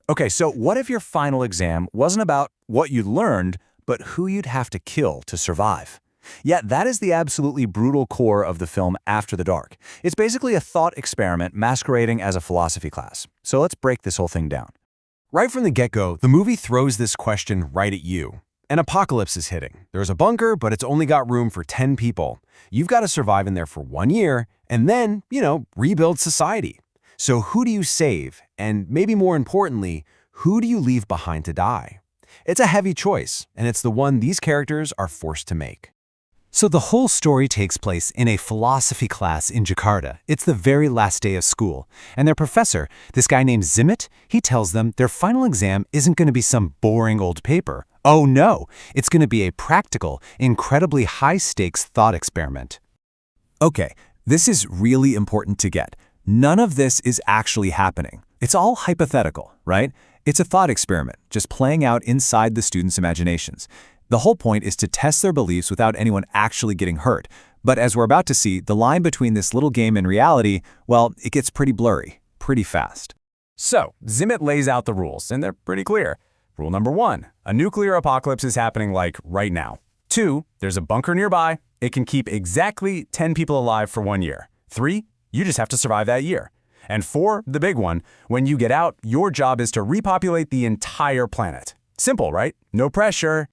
Okay, so what if your final exam wasn't about what you learned, but who you'd have to kill to survive? Yeah, that is the absolutely brutal core of the film After the Dark. It's basically a thought experiment masquerading as a philosophy class. So let's break this whole thing down. Right from the get-go, the movie throws this question right at you. An apocalypse is hitting. There's a bunker, but it's only got room for 10 people. You've got to survive in there for 1 year and then, rebuild society. So who do you save? And maybe more importantly, who do you leave behind to die? It's a heavy choice, and it's the one these characters are forced to make. So the whole story takes place in a philosophy class in Jakarta. It's the very last day of school. And their professor, this guy named Zimit, he tells them their final exam isn't going to be some boring old paper. Oh no, it's going to be a practical, incredibly high-stakes thought experiment. Okay, this is really important to get. None of this is actually happening. It's all hypothetical, right? It's a thought experiment, just playing out inside the students' imaginations. The whole point is to test their beliefs without anyone actually getting hurt. But as we're about to see, the line between this little game and reality, well, it gets pretty blurry, pretty fast. So, Zimit lays out the rules, and they're pretty clear. Rule number 1, a nuclear apocalypse is happening right now. 2, there's a bunker nearby. It can keep exactly 10 people alive for 1 year. 3, you just have to survive that year. And 4, the big one, when you get out, your job is to repopulate the entire planet. Simple, right? No pressure.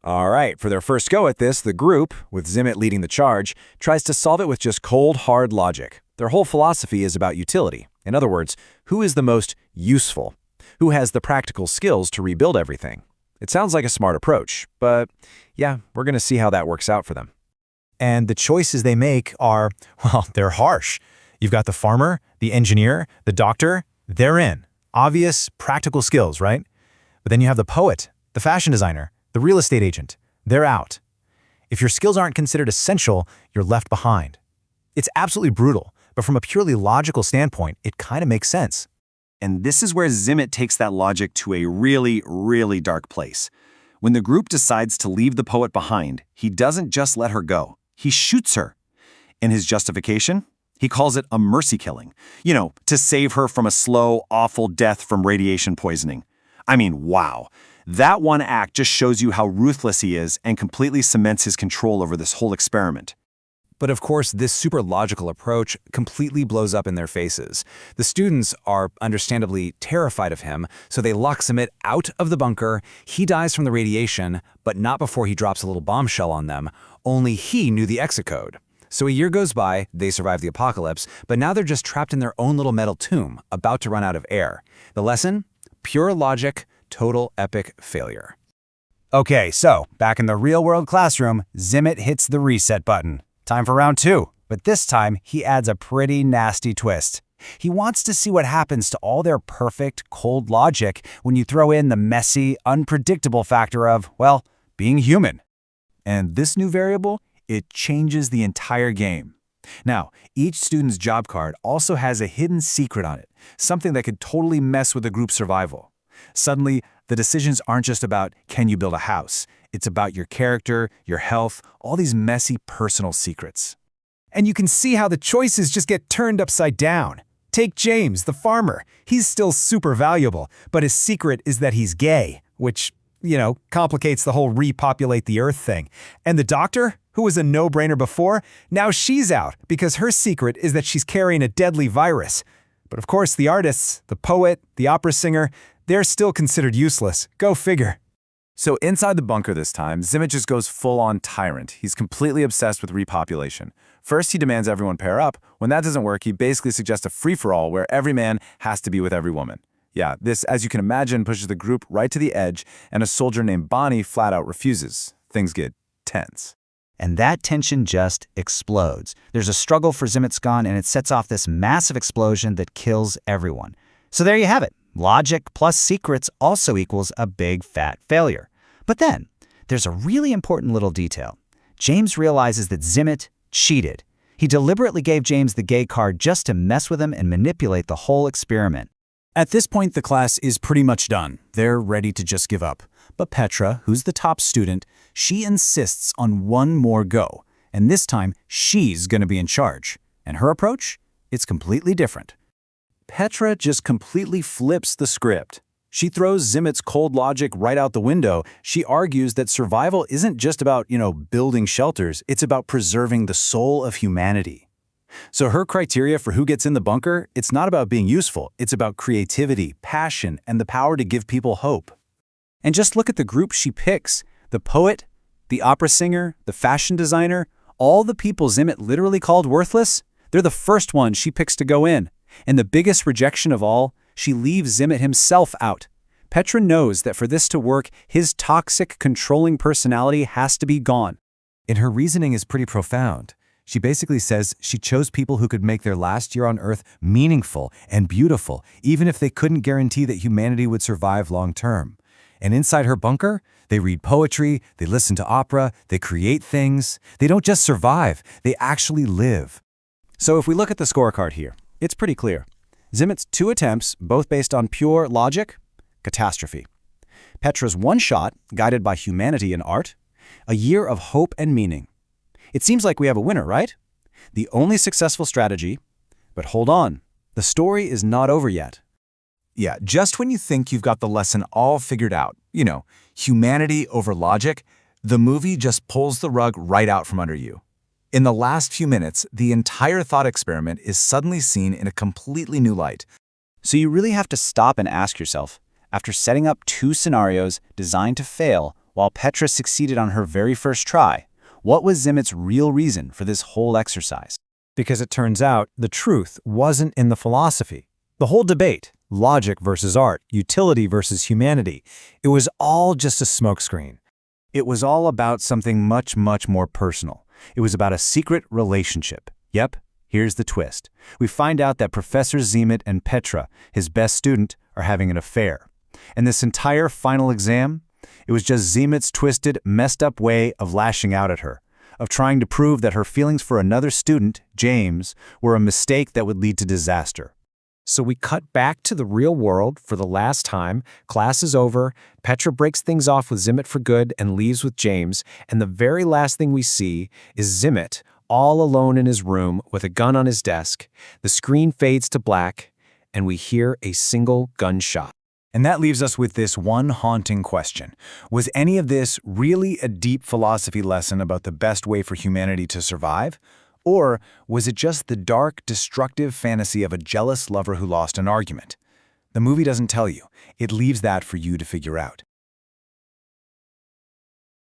All right, for their first go at this, the group, with Zimit leading the charge, tries to solve it with just cold, hard logic. Their whole philosophy is about utility. In other words, who is the most useful? Who has the practical skills to rebuild everything? It sounds like a smart approach, but yeah, we're going to see how that works out for them. And the choices they make are, well, they're harsh. You've got the farmer, the engineer, the doctor. They're in. Obvious, practical skills, right? But then you have the poet, the fashion designer, the real estate agent. They're out. If your skills aren't considered essential, you're left behind. It's absolutely brutal, but from a purely logical standpoint, it kind of makes sense. And this is where Zimit takes that logic to a really, really dark place. When the group decides to leave the poet behind, he doesn't just let her go. He shoots her. In his justification, he calls it a mercy killing. To save her from a slow, awful death from radiation poisoning. I mean, wow. That one act just shows you how ruthless he is and completely cements his control over this whole experiment. But of course, this super logical approach completely blows up in their faces. The students are understandably terrified of him, so they lock Zimit out of the bunker. He dies from the radiation, but not before he drops a little bombshell on them. Only he knew the exit code. So a year goes by, they survive the apocalypse, but now they're just trapped in their own little metal tomb, about to run out of air. The lesson? Pure logic, total epic failure. Okay, so back in the real-world classroom, Zimit hits the reset button. Time for round 2, but this time he adds a pretty nasty twist. He wants to see what happens to all their perfect, cold logic when you throw in the messy, unpredictable factor of, well, being human. And this new variable, it changes the entire game. Now, each student's job card also has a hidden secret on it, something that could totally mess with the group's survival. Suddenly, the decisions aren't just about, can you build a house? It's about your character, your health, all these messy personal secrets. And you can see how the choices just get turned upside down. Take James, the farmer. He's still super valuable, but his secret is that he's gay, which, complicates the whole repopulate the earth thing. And the doctor, who was a no-brainer before, now she's out because her secret is that she's carrying a deadly virus. But of course, the artists, the poet, the opera singer, they're still considered useless. Go figure. So inside the bunker this time, Zimit just goes full-on tyrant. He's completely obsessed with repopulation. First, he demands everyone pair up. When that doesn't work, he basically suggests a free-for-all where every man has to be with every woman. Yeah, this, as you can imagine, pushes the group right to the edge, and a soldier named Bonnie flat out refuses. Things get tense. And that tension just explodes. There's a struggle for Zimit's gun, and it sets off this massive explosion that kills everyone. So there you have it. Logic plus secrets also equals a big fat failure. But then, there's a really important little detail. James realizes that Zimit cheated. He deliberately gave James the gay card just to mess with him and manipulate the whole experiment. At this point, the class is pretty much done. They're ready to just give up. But Petra, who's the top student, she insists on one more go. And this time, she's going to be in charge. And her approach? It's completely different. Petra just completely flips the script. She throws Zimmet's cold logic right out the window. She argues that survival isn't just about, building shelters, it's about preserving the soul of humanity. So her criteria for who gets in the bunker, it's not about being useful, it's about creativity, passion, and the power to give people hope. And just look at the group she picks. The poet, the opera singer, the fashion designer, all the people Zimmet literally called worthless, they're the first ones she picks to go in. And the biggest rejection of all, she leaves Zimmet himself out. Petra knows that for this to work, his toxic, controlling personality has to be gone. And her reasoning is pretty profound. She basically says she chose people who could make their last year on Earth meaningful and beautiful, even if they couldn't guarantee that humanity would survive long term. And inside her bunker, they read poetry, they listen to opera, they create things. They don't just survive, they actually live. So if we look at the scorecard here, it's pretty clear. Zimmet's 2 attempts, both based on pure logic, catastrophe. Petra's 1 shot, guided by humanity and art, a year of hope and meaning. It seems like we have a winner, right? The only successful strategy. But hold on, the story is not over yet. Yeah, just when you think you've got the lesson all figured out, humanity over logic, the movie just pulls the rug right out from under you. In the last few minutes, the entire thought experiment is suddenly seen in a completely new light. So you really have to stop and ask yourself, after setting up 2 scenarios designed to fail while Petra succeeded on her very first try, what was Zimmet's real reason for this whole exercise? Because it turns out the truth wasn't in the philosophy. The whole debate, logic versus art, utility versus humanity, it was all just a smokescreen. It was all about something much, much more personal. It was about a secret relationship. Yep, here's the twist. We find out that Professor Zimmet and Petra, his best student, are having an affair. And this entire final exam, it was just Zimmet's twisted, messed up way of lashing out at her, of trying to prove that her feelings for another student, James, were a mistake that would lead to disaster. So we cut back to the real world for the last time. Class is over. Petra breaks things off with Zimmet for good and leaves with James. And the very last thing we see is Zimmet all alone in his room with a gun on his desk. The screen fades to black, and we hear a single gunshot. And that leaves us with this one haunting question. Was any of this really a deep philosophy lesson about the best way for humanity to survive? Or was it just the dark, destructive fantasy of a jealous lover who lost an argument? The movie doesn't tell you. It leaves that for you to figure out.